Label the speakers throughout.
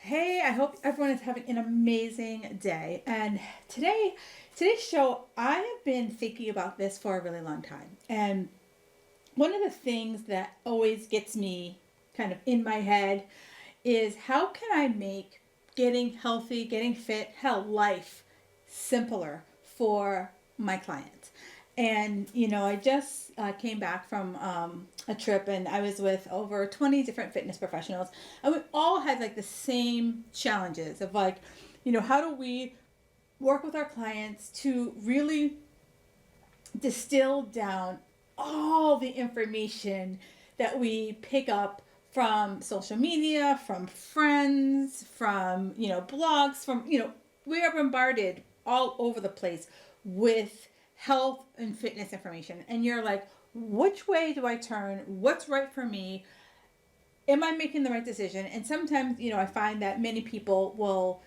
Speaker 1: Hey, I hope everyone is having an amazing day. And today's show, I have been thinking about this for a really long time. And one of the things that always gets me kind of in my head is how can I make getting healthy, getting fit, hell, life simpler for my clients? And, I just came back from a trip and I was with over 20 different fitness professionals. And we all had like the same challenges of like, how do we work with our clients to really distill down all the information that we pick up from social media, from friends, from, blogs, from, we are bombarded all over the place with health and fitness information. And you're like, which way do I turn? What's right for me? Am I making the right decision? And sometimes, I find that many people will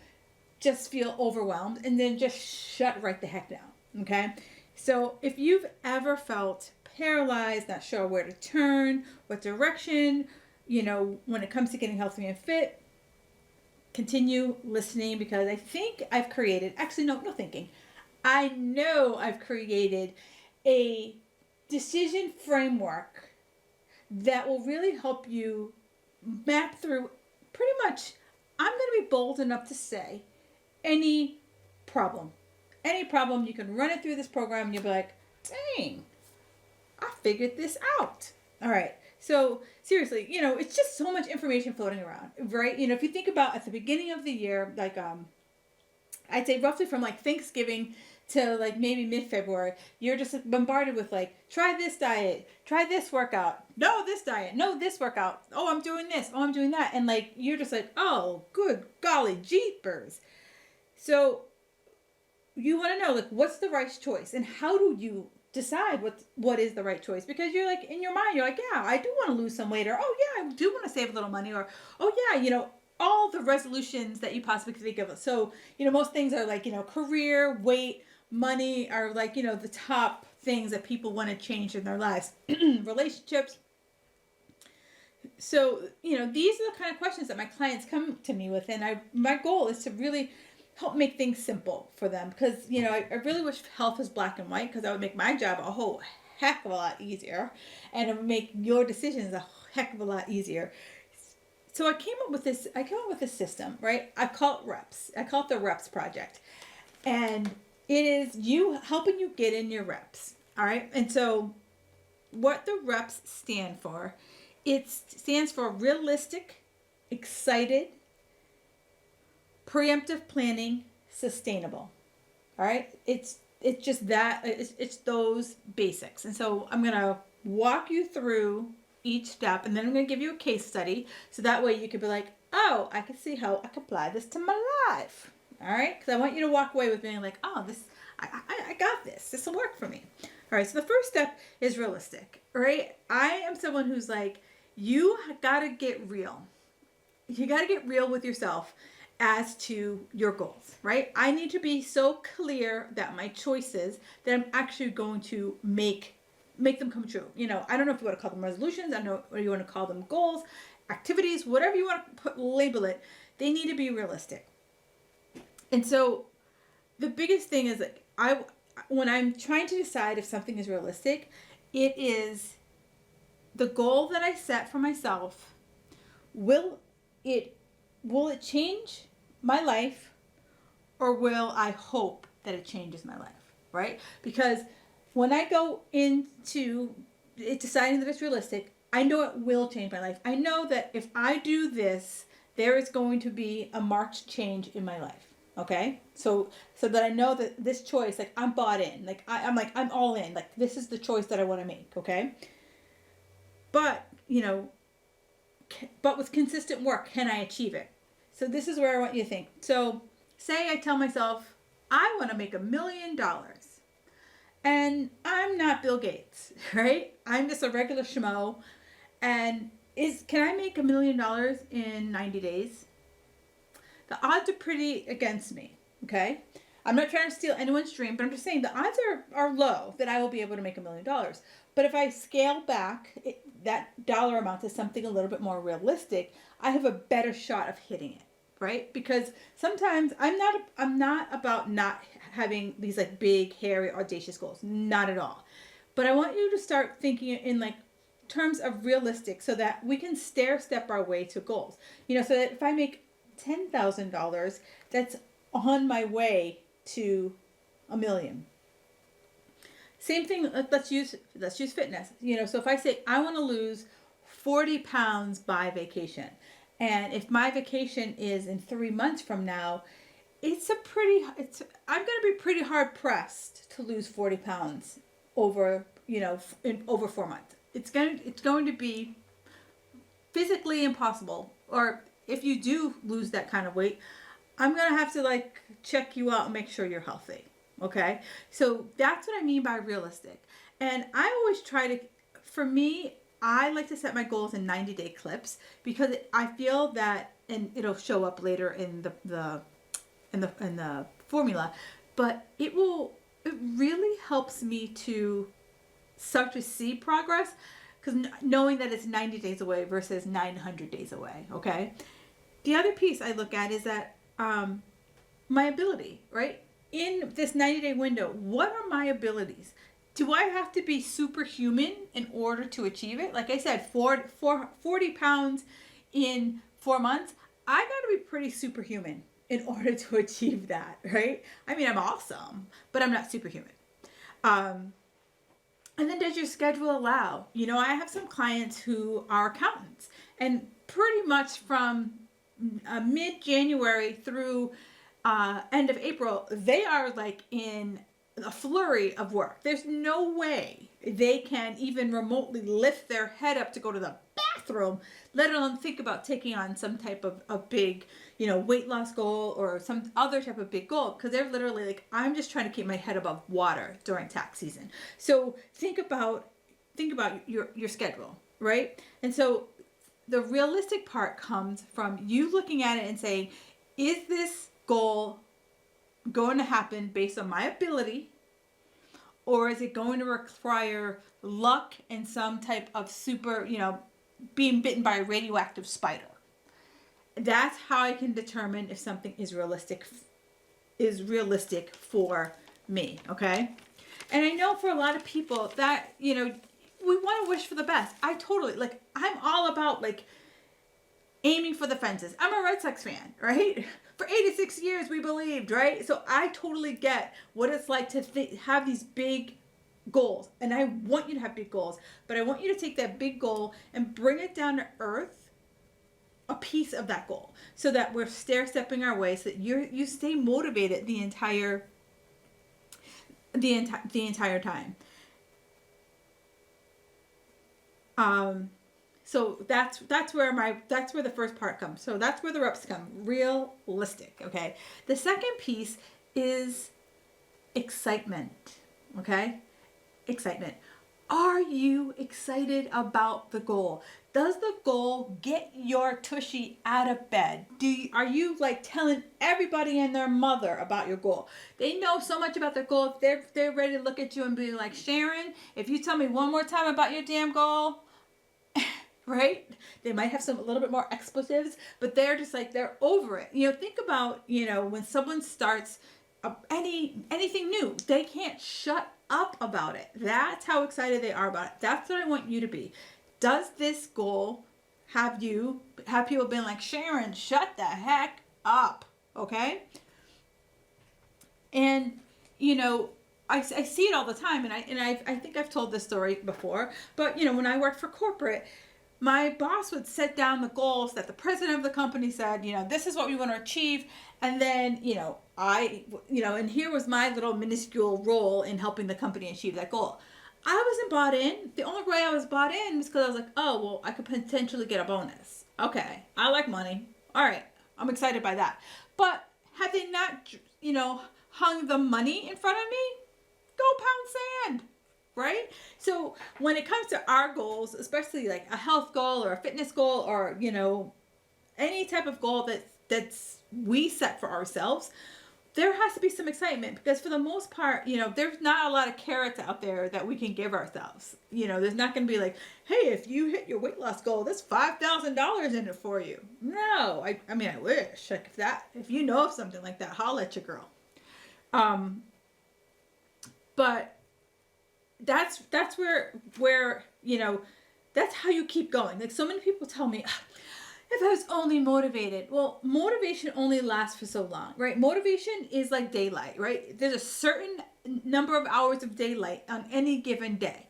Speaker 1: just feel overwhelmed and then just shut right the heck down. Okay. So if you've ever felt paralyzed, not sure where to turn, what direction, when it comes to getting healthy and fit, continue listening because I think I've created, actually, no thinking. I know I've created a decision framework that will really help you map through pretty much, I'm going to be bold enough to say, any problem. Any problem, you can run it through this program and you'll be like, dang, I figured this out. All right. So seriously, it's just so much information floating around, right? If you think about at the beginning of the year, like I'd say roughly from like Thanksgiving to like maybe mid-February, you're just bombarded with like, try this diet, try this workout, no this diet, no this workout, oh I'm doing this, oh I'm doing that, and like you're just like, oh good golly jeepers. So you want to know like what's the right choice and how do you decide what is the right choice, because you're like in your mind you're like, yeah, I do want to lose some weight, or oh yeah, I do want to save a little money, or oh yeah, all the resolutions that you possibly could think of. So most things are like, career, weight, money are like, the top things that people want to change in their lives. Relationships. So these are the kind of questions that my clients come to me with, and my goal is to really help make things simple for them, because I really wish health was black and white, because that would make my job a whole heck of a lot easier, and it would make your decisions a heck of a lot easier. So I came up with this system, right? I call it reps. I call it the reps project, and it is you helping you get in your reps. All right. And so what the reps stand for, it stands for realistic, excited, preemptive planning, sustainable. All right. It's just that it's those basics. And so I'm going to walk you through each step, and then I'm going to give you a case study, so that way you could be like, oh, I can see how I can apply this to my life. All right. Because I want you to walk away with being like, oh, this, I got this. This will work for me. All right. So the first step is realistic. Right. I am someone who's like, you got to get real. You got to get real with yourself as to your goals, right? I need to be so clear that my choices, that I'm actually going to make them come true. I don't know if you want to call them resolutions, I don't know what you want to call them, goals, activities, whatever you want to label it, they need to be realistic. And so the biggest thing is like, when I'm trying to decide if something is realistic, it is the goal that I set for myself. Will it change my life, or will I hope that it changes my life, right? Because when I go into it deciding that it's realistic, I know it will change my life. I know that if I do this, there is going to be a marked change in my life. Okay, so that I know that this choice, like I'm bought in, like I'm all in, like this is the choice that I want to make. Okay, but but with consistent work, can I achieve it? So this is where I want you to think. So say I tell myself, I want to make $1 million. And I'm not Bill Gates, right? I'm just a regular schmo. And can I make $1 million in 90 days? The odds are pretty against me, okay? I'm not trying to steal anyone's dream, but I'm just saying the odds are low that I will be able to make $1 million. But if I scale back that dollar amount to something a little bit more realistic, I have a better shot of hitting it, right? Because sometimes I'm not about not having these like big, hairy, audacious goals. Not at all. But I want you to start thinking in like terms of realistic so that we can stair step our way to goals. So that if I make $10,000, that's on my way to a million. Same thing, let's use fitness. So if I say I want to lose 40 pounds by vacation, and if my vacation is in 3 months from now, I'm going to be pretty hard pressed to lose 40 pounds over, over 4 months. It's going to be physically impossible. Or if you do lose that kind of weight, I'm going to have to like check you out and make sure you're healthy. Okay. So that's what I mean by realistic. And I always for me, I like to set my goals in 90-day clips because I feel that, and it'll show up later in the formula, but it really helps me to start to see progress, because knowing that it's 90 days away versus 900 days away. Okay. The other piece I look at is that my ability, right? In this 90-day window, what are my abilities? Do I have to be superhuman in order to achieve it? Like I said, 40 pounds in 4 months. I got to be pretty superhuman in order to achieve that, right? I mean, I'm awesome, but I'm not superhuman. And then does your schedule allow? I have some clients who are accountants, and pretty much from mid-January through end of April, they are like in a flurry of work. There's no way they can even remotely lift their head up to go to the bathroom, let alone think about taking on some type of big, weight loss goal or some other type of big goal, because they're literally like, I'm just trying to keep my head above water during tax season. So think about your schedule, right? And so the realistic part comes from you looking at it and saying, is this goal going to happen based on my ability, or is it going to require luck and some type of super, being bitten by a radioactive spider? That's how I can determine if something is realistic for me. Okay. And I know for a lot of people that, we want to wish for the best. I'm all about like aiming for the fences. I'm a Red Sox fan, right? For 86 years we believed, right? So I totally get what it's like to have these big goals. And I want you to have big goals, but I want you to take that big goal and bring it down to earth, a piece of that goal, so that we're stair-stepping our way, so that you stay motivated the entire time. So that's where the first part comes. So that's where the reps come. Realistic. Okay. The second piece is excitement. Okay. Excitement. Are you excited about the goal? Does the goal get your tushy out of bed? Are you like telling everybody and their mother about your goal? They know so much about their goal. They're ready to look at you and be like, Sharon, if you tell me one more time about your damn goal, right? They might have a little bit more expletives, but they're just like, they're over it. Think about, when someone starts anything new, they can't shut up about it. That's how excited they are about it. That's what I want you to be. Does this goal have people been like, Sharon, shut the heck up? Okay. And, I see it all the time. And I think I've told this story before, but when I worked for corporate, my boss would set down the goals that the president of the company said, this is what we want to achieve. And then, and here was my little minuscule role in helping the company achieve that goal. I wasn't bought in. The only way I was bought in was because I was like, oh, well, I could potentially get a bonus. Okay. I like money. All right. I'm excited by that. But had they not, hung the money in front of me, go pound sand. Right? So when it comes to our goals, especially like a health goal or a fitness goal or, any type of goal that's we set for ourselves, there has to be some excitement, because for the most part, there's not a lot of carrots out there that we can give ourselves. There's not going to be like, hey, if you hit your weight loss goal, there's $5,000 in it for you. No, I mean, I wish. Like, if you know of something like that, holla at your girl. But that's where that's how you keep going. Like, so many people tell me, if I was only motivated. Well, motivation only lasts for so long, right? Motivation is like daylight, right? There's a certain number of hours of daylight on any given day.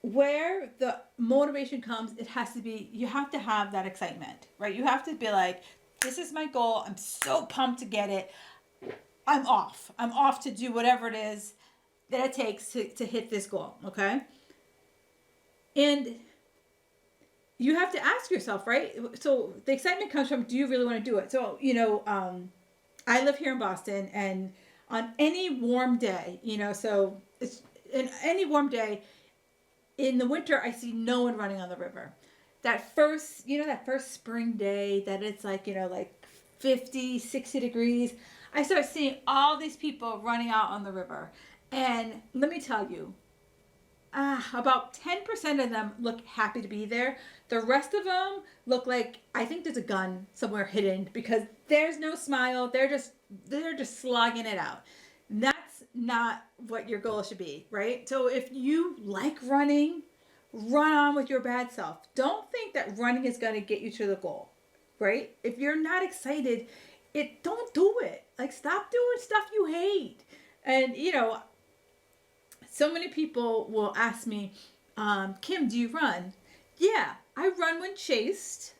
Speaker 1: Where the motivation comes, you have to have that excitement, right? You have to be like, this is my goal. I'm so pumped to get it. I'm off to do whatever it is that it takes to hit this goal, okay? And you have to ask yourself, right? So the excitement comes from, do you really want to do it? So, I live here in Boston, and on any warm day, so it's in any warm day in the winter, I see no one running on the river. That first spring day that it's like, like 50, 60 degrees, I start seeing all these people running out on the river. And let me tell you, about 10% of them look happy to be there. The rest of them look like, I think there's a gun somewhere hidden, because there's no smile. They're just slogging it out. That's not what your goal should be, right? So if you like running, run on with your bad self. Don't think that running is going to get you to the goal, right? If you're not excited, don't do it. Like, stop doing stuff you hate. And, so many people will ask me, Kim, do you run? Yeah, I run when chased,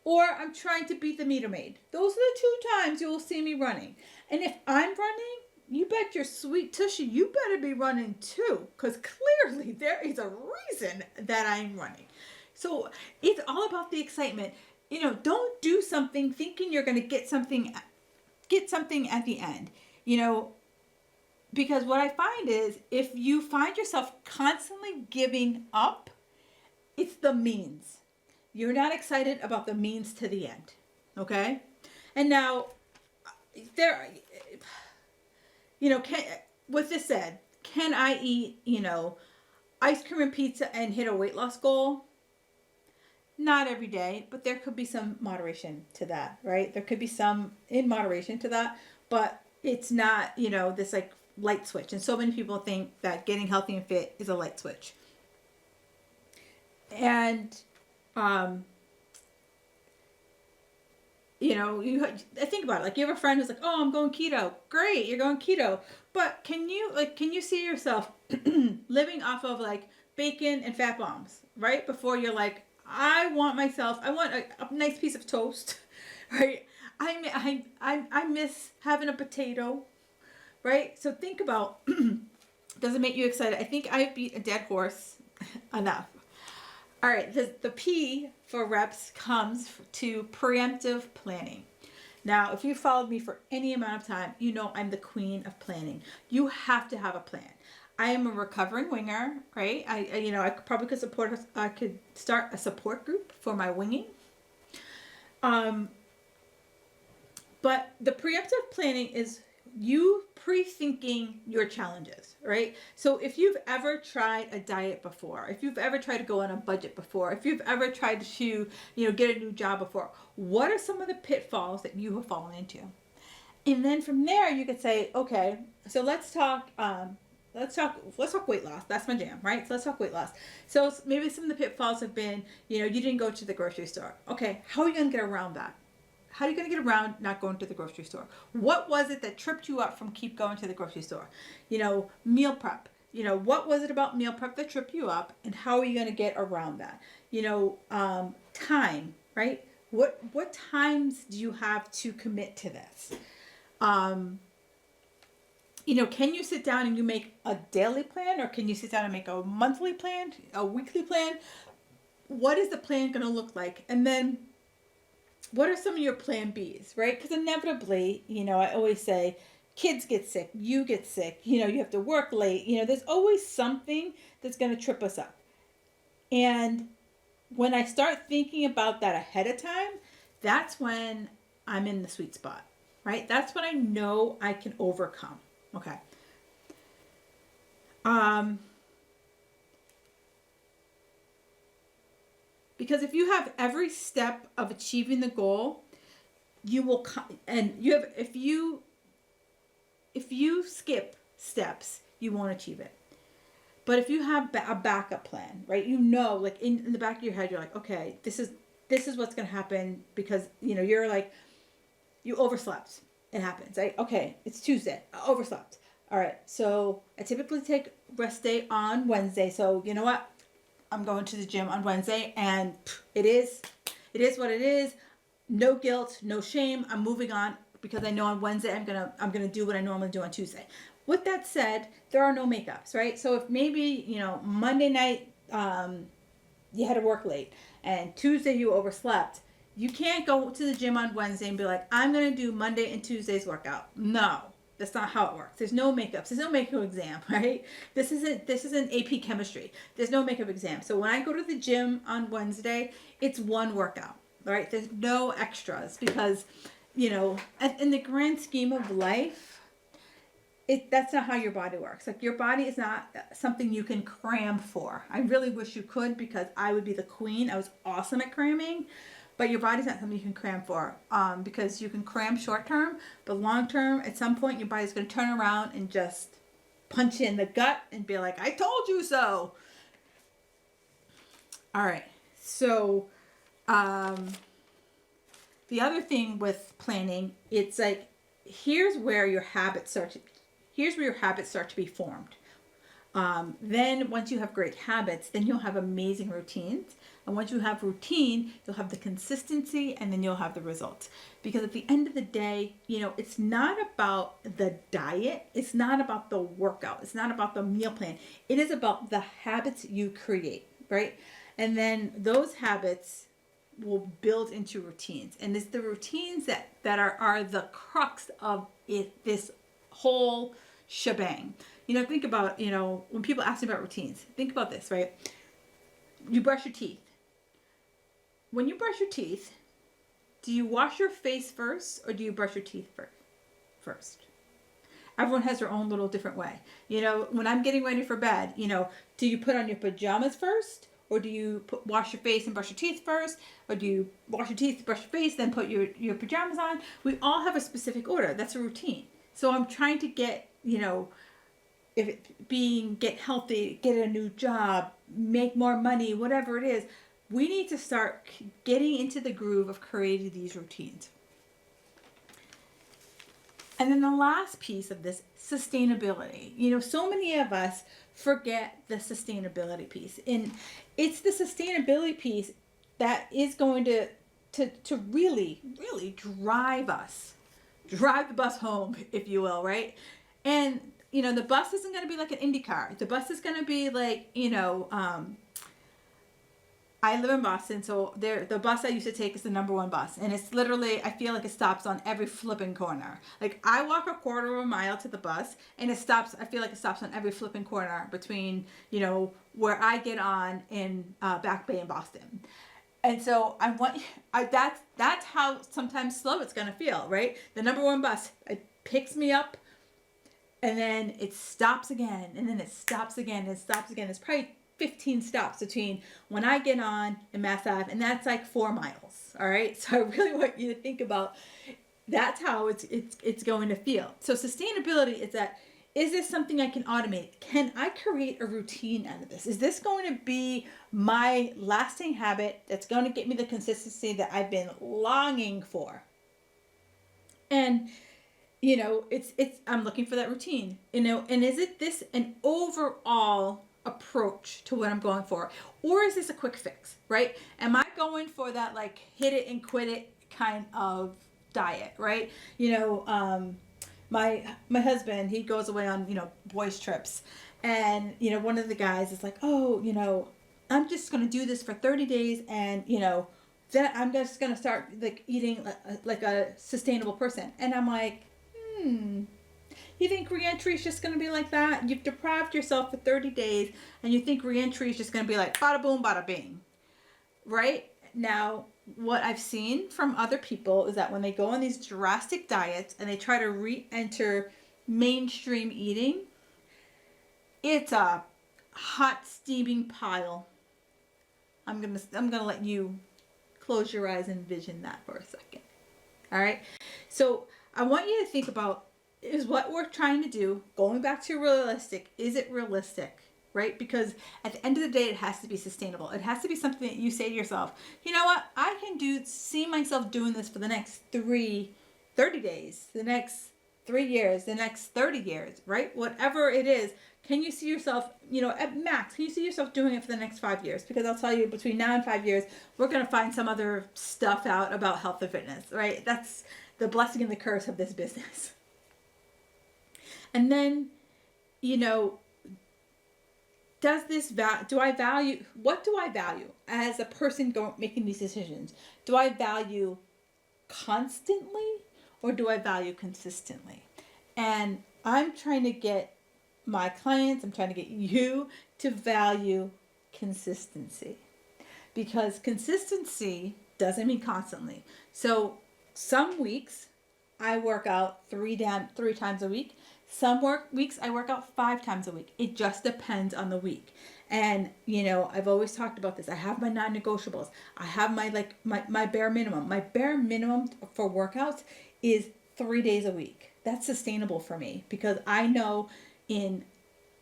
Speaker 1: or I'm trying to beat the meter maid. Those are the two times you will see me running. And if I'm running, you bet your sweet tushy, you better be running too, because clearly there is a reason that I'm running. So it's all about the excitement. Don't do something thinking you're going to get something at the end. Because what I find is, if you find yourself constantly giving up, it's the means. You're not excited about the means to the end. Okay? And now, with this said, can I eat, ice cream and pizza and hit a weight loss goal? Not every day, but there could be some moderation to that, right? There could be some in moderation to that, but it's not, this like light switch. And so many people think that getting healthy and fit is a light switch. And, I think about it. Like, you have a friend who's like, oh, I'm going keto. Great, you're going keto. But can you see yourself living off of like bacon and fat bombs, right? Before you're like, I want a nice piece of toast, right? I miss having a potato, right? So think about, does it make you excited? I think I beat a dead horse enough. All right, the P for reps comes to preemptive planning. Now, if you followed me for any amount of time, I'm the queen of planning. You have to have a plan. I am a recovering winger, right? I probably could start a support group for my winging. But the preemptive planning is you pre-thinking your challenges, right? So if you've ever tried a diet before, if you've ever tried to go on a budget before, if you've ever tried to, get a new job before, what are some of the pitfalls that you have fallen into? And then from there, you could say, okay, so let's talk weight loss. That's my jam, right? So let's talk weight loss. So maybe some of the pitfalls have been, you didn't go to the grocery store. Okay, how are you going to get around that? How are you going to get around not going to the grocery store? What was it that tripped you up from keep going to the grocery store? Meal prep. What was it about meal prep that tripped you up, and how are you going to get around that? Time, right? What times do you have to commit to this? Can you sit down and you make a daily plan, or can you sit down and make a monthly plan, a weekly plan? What is the plan going to look like? And then what are some of your plan Bs, right? Because inevitably, I always say, kids get sick, you get sick, you have to work late, there's always something that's going to trip us up. And when I start thinking about that ahead of time, that's when I'm in the sweet spot. right? That's what I know I can overcome. Okay. Um, because if you have every step of achieving the goal, you will, and you have, if you skip steps, you won't achieve it. But if you have a backup plan, right? You know, like in the back of your head, you're like, okay, this is what's gonna happen because you're like, you overslept. It happens, right? Okay, it's Tuesday. I overslept. All right, so I typically take rest day on Wednesday. So you know what? I'm going to the gym on Wednesday, and it is what it is. No guilt, no shame. I'm moving on because I know on Wednesday I'm gonna do what I normally do on Tuesday. With that said, there are no makeups, right? So if maybe Monday night you had to work late and Tuesday you overslept, you can't go to the gym on Wednesday and be like, I'm gonna do Monday and Tuesday's workout. No, that's not how it works. There's no makeups. There's no makeup exam, right? This isn't AP chemistry. There's no makeup exam. So when I go to the gym on Wednesday, it's one workout, right? There's no extras because, in the grand scheme of life, that's not how your body works. Like, your body is not something you can cram for. I really wish you could, because I would be the queen. I was awesome at cramming, but your body's not something you can cram for, because you can cram short term, but long term, at some point, your body's going to turn around and just punch you in the gut and be like, I told you so. All right. So, the other thing with planning, it's like, here's where your habits start to be formed. Then once you have great habits, then you'll have amazing routines. And once you have routine, you'll have the consistency, and then you'll have the results. Because at the end of the day, it's not about the diet. It's not about the workout. It's not about the meal plan. It is about the habits you create, right? And then those habits will build into routines. And it's the routines that are the crux of this whole shebang. Think about, when people ask me about routines, think about this, right? You brush your teeth. When you brush your teeth, do you wash your face first, or do you brush your teeth first? Everyone has their own little different way. When I'm getting ready for bed, do you put on your pajamas first? Or do you wash your face and brush your teeth first? Or do you wash your teeth, brush your face, then put your pajamas on? We all have a specific order. That's a routine. So I'm trying to get, get healthy, get a new job, make more money, whatever it is, we need to start getting into the groove of creating these routines. And then the last piece of this, sustainability. So many of us forget the sustainability piece. And it's the sustainability piece that is going to really, really drive the bus home, if you will, right? And, the bus isn't going to be like an Indy car. The bus is going to be like, I live in Boston, so the bus I used to take is the number one bus. And it's literally, I feel like it stops on every flipping corner. Like, I walk a quarter of a mile to the bus, and I feel like it stops on every flipping corner between, where I get on in Back Bay in Boston. And so that's how sometimes slow it's going to feel, right? The number one bus, it picks me up, and then it stops again, and then it stops again, and it stops again. It's probably 15 stops between when I get on in Mass Ave, and that's like 4 miles. All right. So I really want you to think about that's how it's going to feel. So sustainability is that, is this something I can automate? Can I create a routine out of this? Is this going to be my lasting habit that's going to get me the consistency that I've been longing for? And I'm looking for that routine, and is it this an overall approach to what I'm going for, or is this a quick fix, right? Am I going for that like hit it and quit it kind of diet, right? My husband, he goes away on boys trips, and one of the guys is like, oh, I'm just gonna do this for 30 days, and then I'm just gonna start like eating like a sustainable person. And I'm like, you think re-entry is just going to be like that? You've deprived yourself for 30 days, and you think re-entry is just going to be like bada boom, bada bing, right? Now, what I've seen from other people is that when they go on these drastic diets and they try to re-enter mainstream eating, it's a hot steaming pile. I'm gonna let you close your eyes and envision that for a second. All right. So I want you to think about, is what we're trying to do, going back to realistic, is it realistic? Right? Because at the end of the day, it has to be sustainable. It has to be something that you say to yourself, you know what, I can see myself doing this for the next 30 days, the next 3 years, the next 30 years, right? Whatever it is, can you see yourself, at max, can you see yourself doing it for the next 5 years? Because I'll tell you, between now and 5 years, we're going to find some other stuff out about health and fitness, right? That's the blessing and the curse of this business. And then, what do I value as a person making these decisions? Do I value constantly or do I value consistently? And I'm trying to get my clients, I'm trying to get you to value consistency, because consistency doesn't mean constantly. So some weeks I work out three times a week. Some weeks I work out 5 times a week. It just depends on the week. And, I've always talked about this. I have my non-negotiables. I have my bare minimum. My bare minimum for workouts is 3 days a week. That's sustainable for me because I know in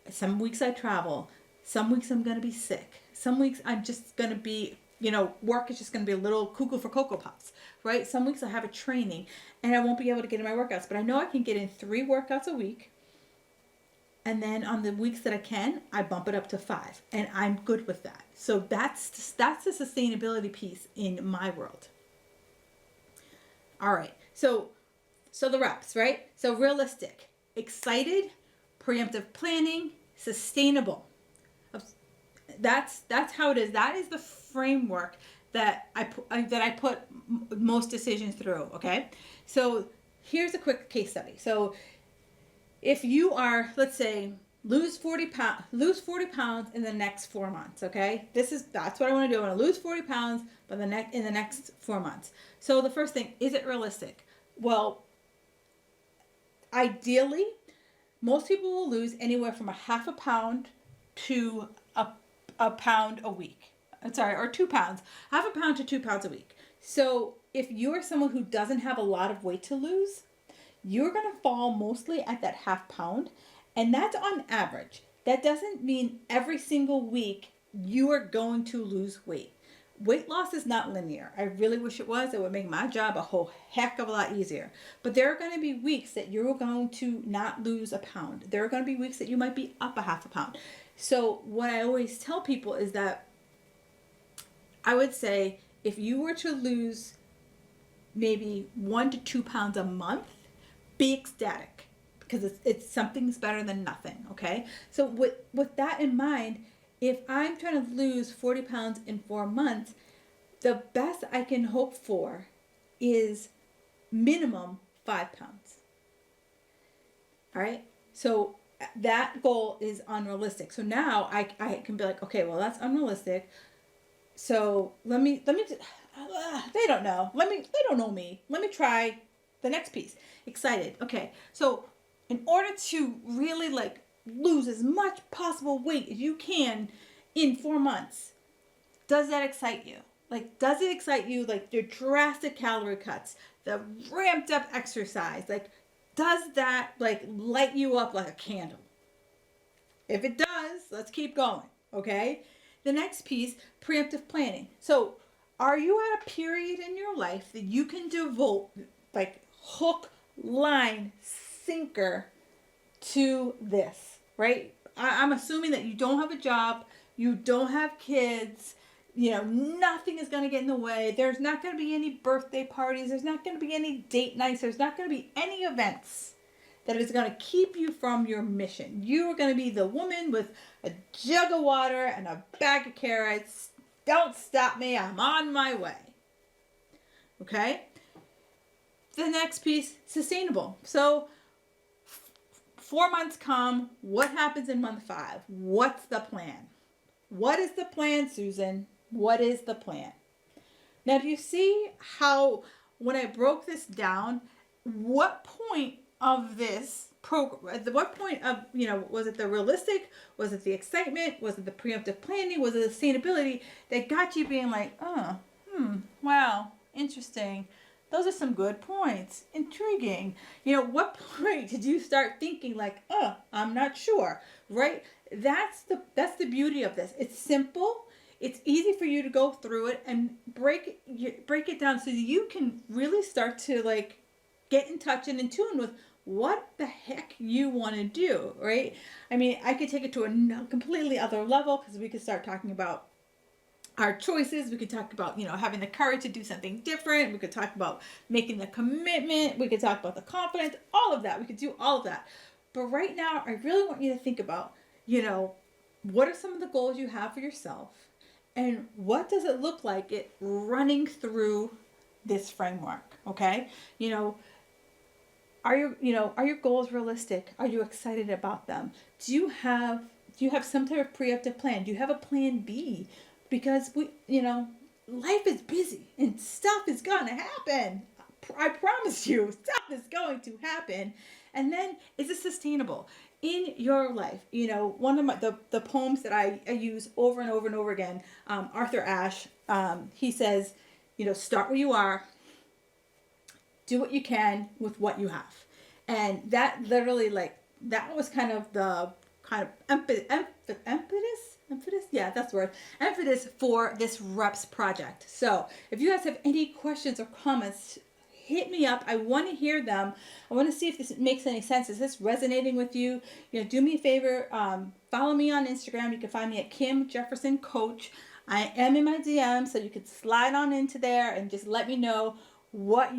Speaker 1: some weeks I travel. Some weeks I'm going to be sick. Some weeks I'm just going to be, work is just going to be a little cuckoo for Cocoa Puffs, right? Some weeks I have a training and I won't be able to get in my workouts, but I know I can get in 3 workouts a week. And then on the weeks that I can, I bump it up to 5, and I'm good with that. So that's the sustainability piece in my world. All right. So the reps, right? So realistic, excited, preemptive planning, sustainable. That's how it is. That is the framework that I put most decisions through. Okay. So here's a quick case study. So if you are, let's say, lose 40 pounds in the next 4 months. Okay. That's what I want to do. I want to lose 40 pounds in the next 4 months. So the first thing, is it realistic? Well, ideally, most people will lose anywhere from a half a pound to a pound a week. Or 2 pounds. Half a pound to 2 pounds a week. So if you're someone who doesn't have a lot of weight to lose, you're going to fall mostly at that half pound. And that's on average. That doesn't mean every single week you are going to lose weight. Weight loss is not linear. I really wish it was. It would make my job a whole heck of a lot easier. But there are going to be weeks that you're going to not lose a pound. There are going to be weeks that you might be up a half a pound. So what I always tell people is that I would say if you were to lose maybe 1 to 2 pounds a month, be ecstatic, because it's something's better than nothing. Okay. So with that in mind, if I'm trying to lose 40 pounds in 4 months, the best I can hope for is minimum 5 pounds. All right. So that goal is unrealistic. So now I can be like, okay, well, that's unrealistic. So let me, they don't know. They don't know me. Let me try the next piece. Excited. Okay. So in order to really lose as much possible weight as you can in 4 months, does that excite you? Does it excite you? The drastic calorie cuts, the ramped up exercise, does that light you up like a candle? If it does, let's keep going. Okay. The next piece, preemptive planning. So are you at a period in your life that you can devote hook, line, sinker to this, right? I'm assuming that you don't have a job, you don't have kids, nothing is going to get in the way. There's not going to be any birthday parties. There's not going to be any date nights. There's not going to be any events that is going to keep you from your mission. You are going to be the woman with a jug of water and a bag of carrots. Don't stop me. I'm on my way. Okay? The next piece, sustainable. So 4 months come. What happens in month 5? What's the plan? What is the plan, Susan? What is the plan? Now, do you see how when I broke this down, what point of this program, at what point of, was it the realistic? Was it the excitement? Was it the preemptive planning? Was it the sustainability that got you being like, oh, wow, interesting. Those are some good points. Intriguing. What point did you start thinking like, oh, I'm not sure, right? That's the beauty of this. It's simple. It's easy for you to go through it and break it down so that you can really start to like get in touch and in tune with what the heck you want to do, right? I mean, I could take it to a completely other level because we could start talking about our choices. We could talk about, having the courage to do something different. We could talk about making the commitment. We could talk about the confidence, all of that. We could do all of that. But right now, I really want you to think about, what are some of the goals you have for yourself? And what does it look like it running through this framework? Okay? Are your goals realistic? Are you excited about them? Do you have some type of preemptive plan? Do you have a plan B? Because life is busy and stuff is gonna happen. I promise you, stuff is going to happen. And then, is it sustainable in your life? One of the poems that I use over and over and over again, Arthur Ashe, he says, start where you are, do what you can with what you have. And that literally, like, that was kind of the impetus, yeah, that's the word, impetus for this reps project. So if you guys have any questions or comments, hit me up. I want to hear them. I want to see if this makes any sense. Is this resonating with you? Do me a favor, follow me on Instagram. You can find me at Kim Jefferson Coach. I am in my DM, so you can slide on into there and just let me know what